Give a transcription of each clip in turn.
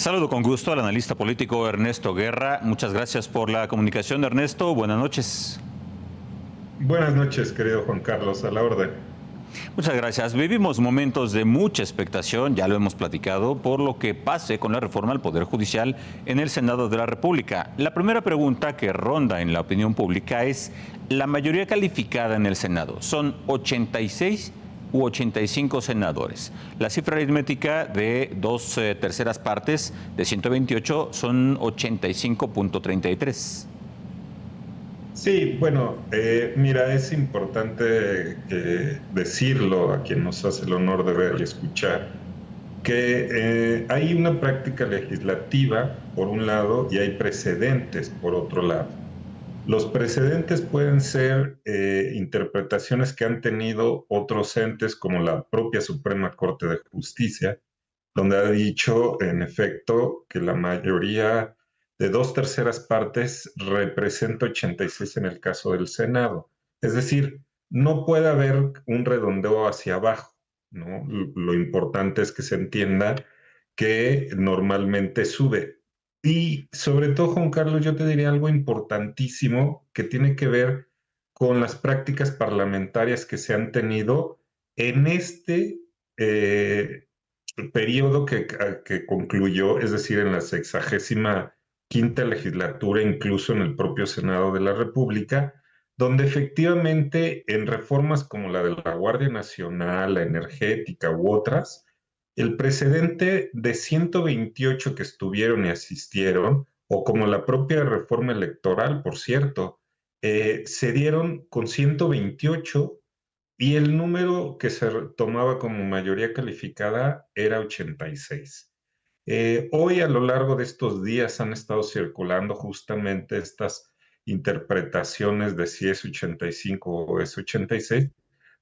Saludo con gusto al analista político Ernesto Guerra. Muchas gracias por la comunicación, Ernesto. Buenas noches. Buenas noches, querido Juan Carlos, a la orden. Muchas gracias. Vivimos momentos de mucha expectación, ya lo hemos platicado, por lo que pase con la reforma al Poder Judicial en el Senado de la República. La primera pregunta que ronda en la opinión pública es: la mayoría calificada en el Senado, ¿son 86 u 85 senadores? La cifra aritmética de dos terceras partes de 128 son 85.33. Sí, bueno, mira, es importante decirlo a quien nos hace el honor de ver y escuchar, que hay una práctica legislativa, por un lado, y hay precedentes, por otro lado. Los precedentes pueden ser interpretaciones que han tenido otros entes, como la propia Suprema Corte de Justicia, donde ha dicho, en efecto, que la mayoría de dos terceras partes representa 86 en el caso del Senado. Es decir, no puede haber un redondeo hacia abajo, ¿no? Lo importante es que se entienda que normalmente sube. Y sobre todo, Juan Carlos, yo te diría algo importantísimo que tiene que ver con las prácticas parlamentarias que se han tenido en este periodo que concluyó, es decir, en la 65ª legislatura, incluso en el propio Senado de la República, donde efectivamente en reformas como la de la Guardia Nacional, la energética u otras, el precedente de 128 que estuvieron y asistieron, o como la propia reforma electoral, por cierto, se dieron con 128 y el número que se tomaba como mayoría calificada era 86. Hoy, a lo largo de estos días, han estado circulando justamente estas interpretaciones de si es 85 o es 86.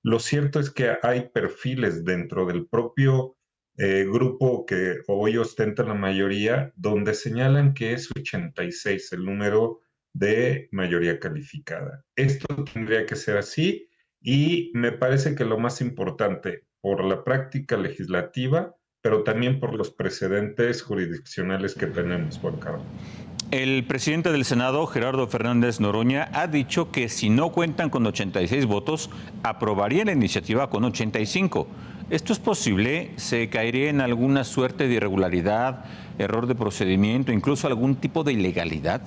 Lo cierto es que hay perfiles dentro del propio grupo que hoy ostenta la mayoría, donde señalan que es 86 el número de mayoría calificada. Esto tendría que ser así y me parece que lo más importante, por la práctica legislativa, pero también por los precedentes jurisdiccionales que tenemos, Juan Carlos. El presidente del Senado, Gerardo Fernández Noroña, ha dicho que si no cuentan con 86 votos, aprobaría la iniciativa con 85. ¿Esto es posible? ¿Se caería en alguna suerte de irregularidad, error de procedimiento, incluso algún tipo de ilegalidad?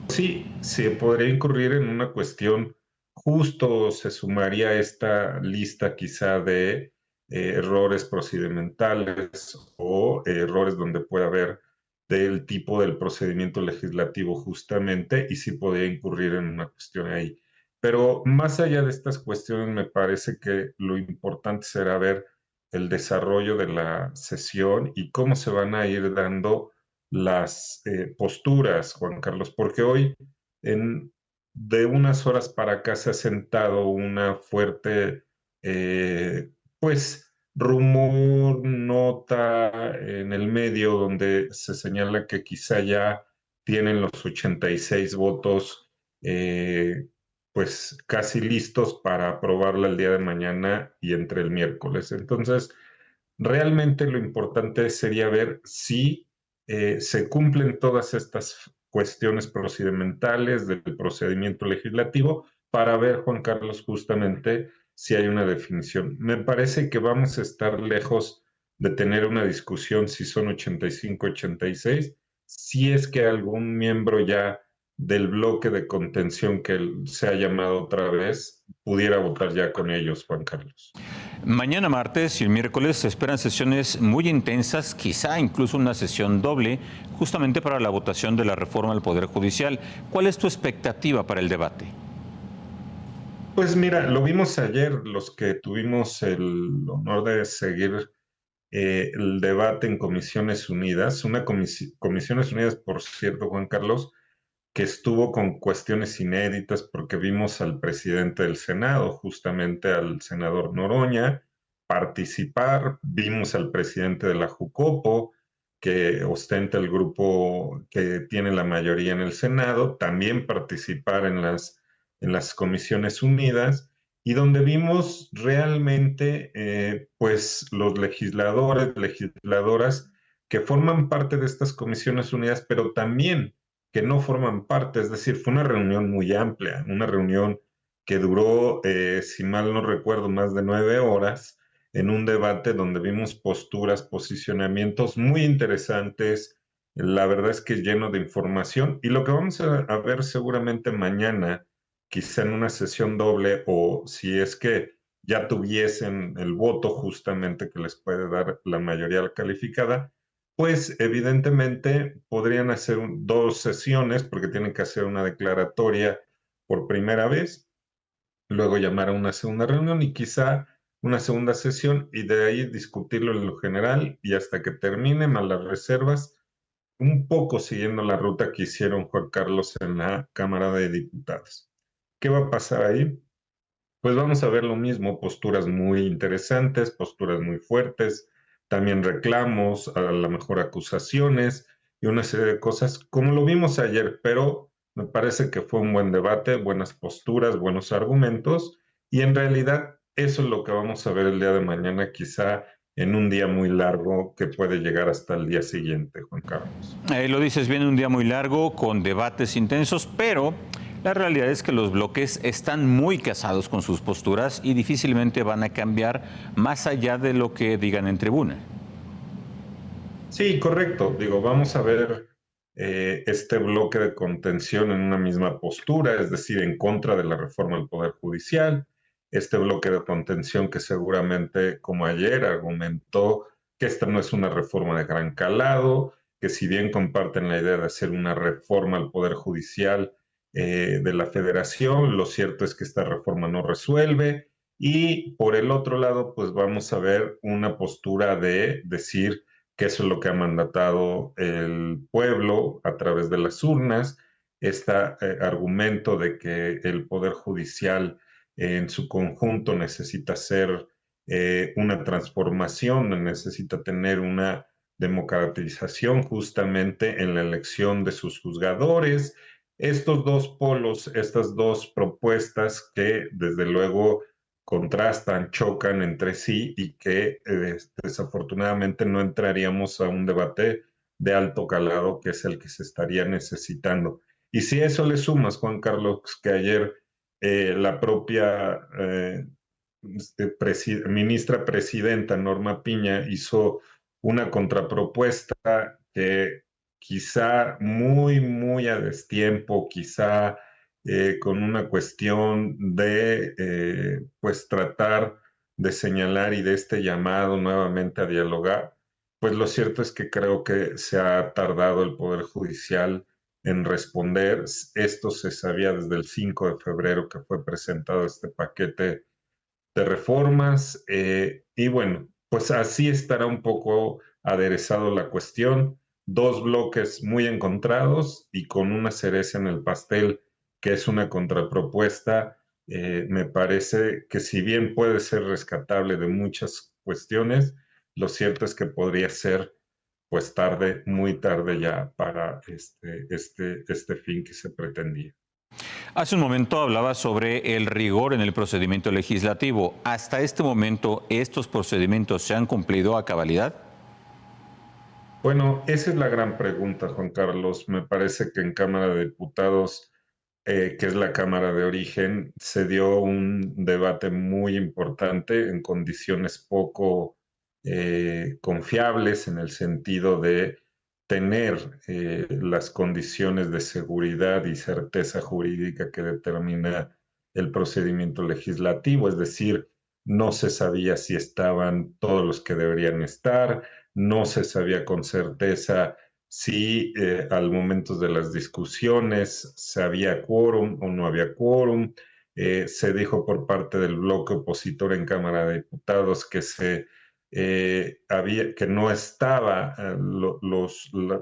Sí, se podría incurrir en una cuestión, justo se sumaría a esta lista quizá de errores procedimentales o errores donde puede haber del tipo del procedimiento legislativo justamente, y sí podría incurrir en una cuestión ahí. Pero más allá de estas cuestiones, me parece que lo importante será ver el desarrollo de la sesión y cómo se van a ir dando las posturas, Juan Carlos, porque hoy en, de unas horas para acá se ha sentado una fuerte, pues, rumor, nota en el medio donde se señala que quizá ya tienen los 86 votos, pues casi listos para aprobarla el día de mañana y entre el miércoles. Entonces, realmente lo importante sería ver si se cumplen todas estas cuestiones procedimentales del procedimiento legislativo para ver, Juan Carlos, justamente si hay una definición. Me parece que vamos a estar lejos de tener una discusión si son 85, 86, si es que algún miembro ya del bloque de contención que se ha llamado otra vez pudiera votar ya con ellos, Juan Carlos. Mañana martes y el miércoles se esperan sesiones muy intensas, quizá incluso una sesión doble, justamente para la votación de la reforma al Poder Judicial. ¿Cuál es tu expectativa para el debate? Pues mira, lo vimos ayer, los que tuvimos el honor de seguir el debate en Comisiones Unidas, Comisiones Unidas, por cierto, Juan Carlos, que estuvo con cuestiones inéditas porque vimos al presidente del Senado, justamente al senador Noroña, participar, vimos al presidente de la Jucopo, que ostenta el grupo que tiene la mayoría en el Senado, también participar en las Comisiones Unidas, y donde vimos realmente, pues, los legisladores, legisladoras, que forman parte de estas comisiones unidas, pero también que no forman parte. Es decir, fue una reunión muy amplia, una reunión que duró, si mal no recuerdo, más de 9 horas, en un debate donde vimos posturas, posicionamientos muy interesantes. La verdad es que es lleno de información, y lo que vamos a ver seguramente mañana, quizá en una sesión doble, o si es que ya tuviesen el voto justamente que les puede dar la mayoría calificada, pues evidentemente podrían hacer dos sesiones, porque tienen que hacer una declaratoria por primera vez, luego llamar a una segunda reunión y quizá una segunda sesión, y de ahí discutirlo en lo general y hasta que termine, más las reservas, un poco siguiendo la ruta que hicieron Juan Carlos en la Cámara de Diputados. ¿Qué va a pasar ahí? Pues vamos a ver lo mismo, posturas muy interesantes, posturas muy fuertes, también reclamos, a lo mejor acusaciones y una serie de cosas, como lo vimos ayer, pero me parece que fue un buen debate, buenas posturas, buenos argumentos, y en realidad eso es lo que vamos a ver el día de mañana, quizá en un día muy largo que puede llegar hasta el día siguiente, Juan Carlos. Lo dices bien, un día muy largo, con debates intensos, pero la realidad es que los bloques están muy casados con sus posturas y difícilmente van a cambiar más allá de lo que digan en tribuna. Sí, correcto. Digo, vamos a ver este bloque de contención en una misma postura, es decir, en contra de la reforma del Poder Judicial. Este bloque de contención que seguramente, como ayer, argumentó que esta no es una reforma de gran calado, que si bien comparten la idea de hacer una reforma al Poder Judicial de la Federación, lo cierto es que esta reforma no resuelve. Y por el otro lado, pues vamos a ver una postura de decir que eso es lo que ha mandatado el pueblo a través de las urnas, este argumento de que el Poder Judicial en su conjunto necesita ser una transformación, necesita tener una democratización justamente en la elección de sus juzgadores. Estos dos polos, estas dos propuestas que desde luego contrastan, chocan entre sí y que desafortunadamente no entraríamos a un debate de alto calado que es el que se estaría necesitando. Y si a eso le sumas, Juan Carlos, que ayer la propia ministra presidenta Norma Piña hizo una contrapropuesta que quizá muy, muy a destiempo, quizá con una cuestión de pues tratar de señalar y de este llamado nuevamente a dialogar, pues lo cierto es que creo que se ha tardado el Poder Judicial en responder. Esto se sabía desde el 5 de febrero que fue presentado este paquete de reformas, y bueno, pues así estará un poco aderezado la cuestión. Dos bloques muy encontrados y con una cereza en el pastel que es una contrapropuesta. Me parece que si bien puede ser rescatable de muchas cuestiones, lo cierto es que podría ser pues tarde, muy tarde ya para este fin que se pretendía. Hace un momento hablaba sobre el rigor en el procedimiento legislativo. ¿Hasta este momento estos procedimientos se han cumplido a cabalidad? Bueno, esa es la gran pregunta, Juan Carlos. Me parece que en Cámara de Diputados, que es la Cámara de origen, se dio un debate muy importante en condiciones poco confiables en el sentido de tener las condiciones de seguridad y certeza jurídica que determina el procedimiento legislativo, es decir, no se sabía si estaban todos los que deberían estar, no se sabía con certeza si al momento de las discusiones se había quórum o no había quórum. Se dijo por parte del bloque opositor en Cámara de Diputados que que no estaba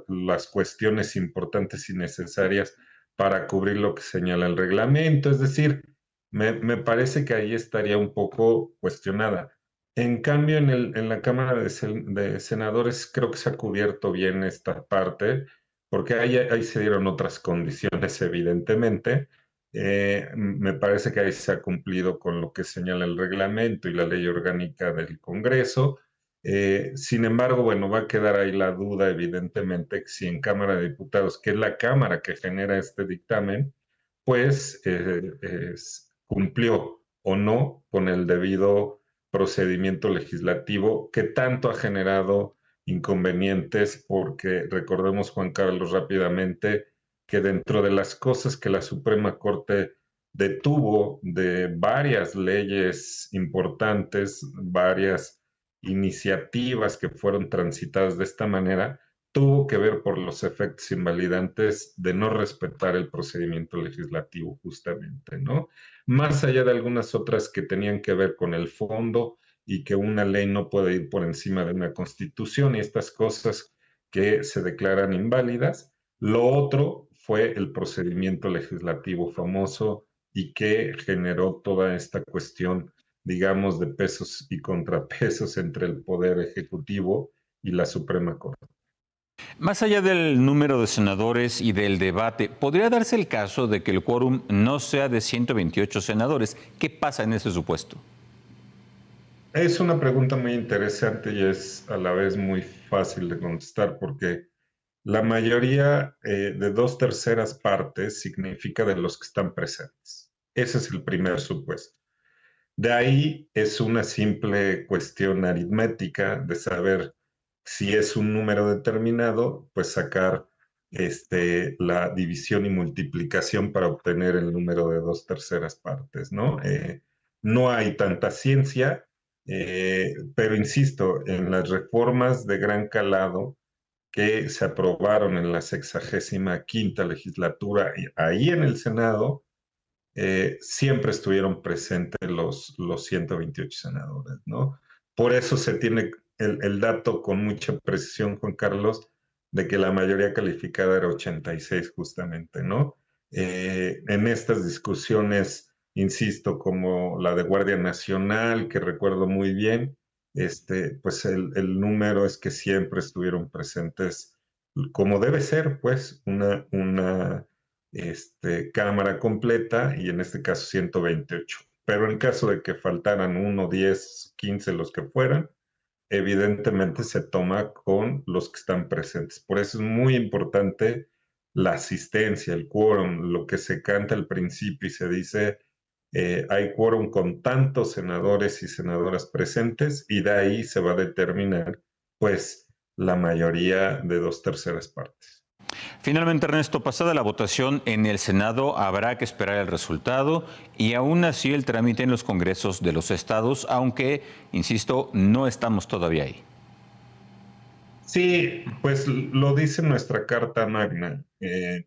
las cuestiones importantes y necesarias para cubrir lo que señala el reglamento. Es decir, me parece que ahí estaría un poco cuestionada. En cambio, en la Cámara de Senadores creo que se ha cubierto bien esta parte, porque ahí se dieron otras condiciones, evidentemente. Me parece que ahí se ha cumplido con lo que señala el reglamento y la ley orgánica del Congreso. Sin embargo, bueno, va a quedar ahí la duda, evidentemente, si en Cámara de Diputados, que es la Cámara que genera este dictamen, pues cumplió o no con el debido procedimiento legislativo que tanto ha generado inconvenientes, porque recordemos, Juan Carlos, rápidamente, que dentro de las cosas que la Suprema Corte detuvo de varias leyes importantes, varias iniciativas que fueron transitadas de esta manera, tuvo que ver por los efectos invalidantes de no respetar el procedimiento legislativo justamente, ¿no? Más allá de algunas otras que tenían que ver con el fondo y que una ley no puede ir por encima de una constitución y estas cosas que se declaran inválidas. Lo otro fue el procedimiento legislativo famoso y que generó toda esta cuestión, digamos, de pesos y contrapesos entre el Poder Ejecutivo y la Suprema Corte. Más allá del número de senadores y del debate, ¿podría darse el caso de que el quórum no sea de 128 senadores? ¿Qué pasa en ese supuesto? Es una pregunta muy interesante y es a la vez muy fácil de contestar porque la mayoría de 2/3 partes significa de los que están presentes. Ese es el primer supuesto. De ahí es una simple cuestión aritmética de saber si es un número determinado, pues sacar la división y multiplicación para obtener el número de 2/3 partes, ¿no? No hay tanta ciencia, pero insisto, en las reformas de gran calado que se aprobaron en la 65ª legislatura, ahí en el Senado, siempre estuvieron presentes los 128 senadores, ¿no? Por eso se tiene el dato con mucha precisión, Juan Carlos, de que la mayoría calificada era 86 justamente, ¿no? En estas discusiones, insisto, como la de Guardia Nacional, que recuerdo muy bien, pues el número es que siempre estuvieron presentes, como debe ser, pues, una cámara completa y en este caso 128. Pero en caso de que faltaran 1, 10, 15, los que fueran, evidentemente se toma con los que están presentes. Por eso es muy importante la asistencia, el quórum, lo que se canta al principio y se dice, hay quórum con tantos senadores y senadoras presentes y de ahí se va a determinar pues la mayoría de 2/3 partes. Finalmente, Ernesto, pasada la votación en el Senado, habrá que esperar el resultado y aún así el trámite en los congresos de los estados, aunque, insisto, no estamos todavía ahí. Sí, pues lo dice nuestra Carta Magna.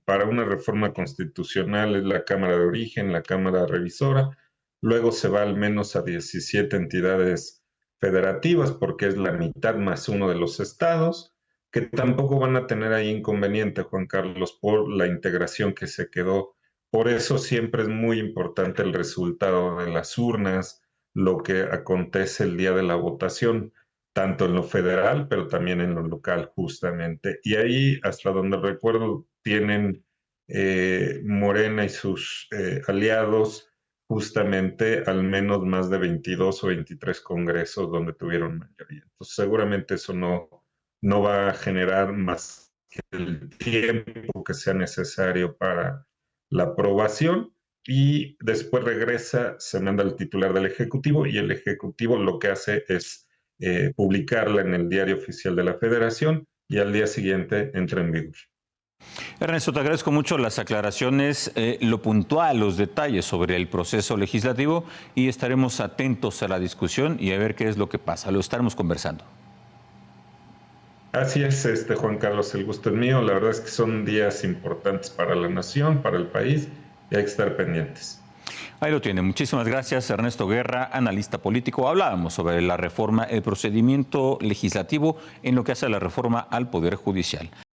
Para una reforma constitucional es la Cámara de Origen, la Cámara Revisora, luego se va al menos a 17 entidades federativas porque es la mitad más uno de los estados, que tampoco van a tener ahí inconveniente, Juan Carlos, por la integración que se quedó. Por eso siempre es muy importante el resultado de las urnas, lo que acontece el día de la votación tanto en lo federal, pero también en lo local, justamente. Y ahí, hasta donde recuerdo, tienen Morena y sus aliados justamente al menos más de 22 o 23 congresos donde tuvieron mayoría. Entonces, seguramente eso no va a generar más que el tiempo que sea necesario para la aprobación y después regresa, se manda al titular del Ejecutivo y el Ejecutivo lo que hace es publicarla en el Diario Oficial de la Federación y al día siguiente entra en vigor. Ernesto, te agradezco mucho las aclaraciones, lo puntual, los detalles sobre el proceso legislativo y estaremos atentos a la discusión y a ver qué es lo que pasa. Lo estaremos conversando. Así es, Juan Carlos, el gusto es mío. La verdad es que son días importantes para la nación, para el país y hay que estar pendientes. Ahí lo tiene. Muchísimas gracias, Ernesto Guerra, analista político. Hablábamos sobre la reforma, el procedimiento legislativo en lo que hace a la reforma al Poder Judicial.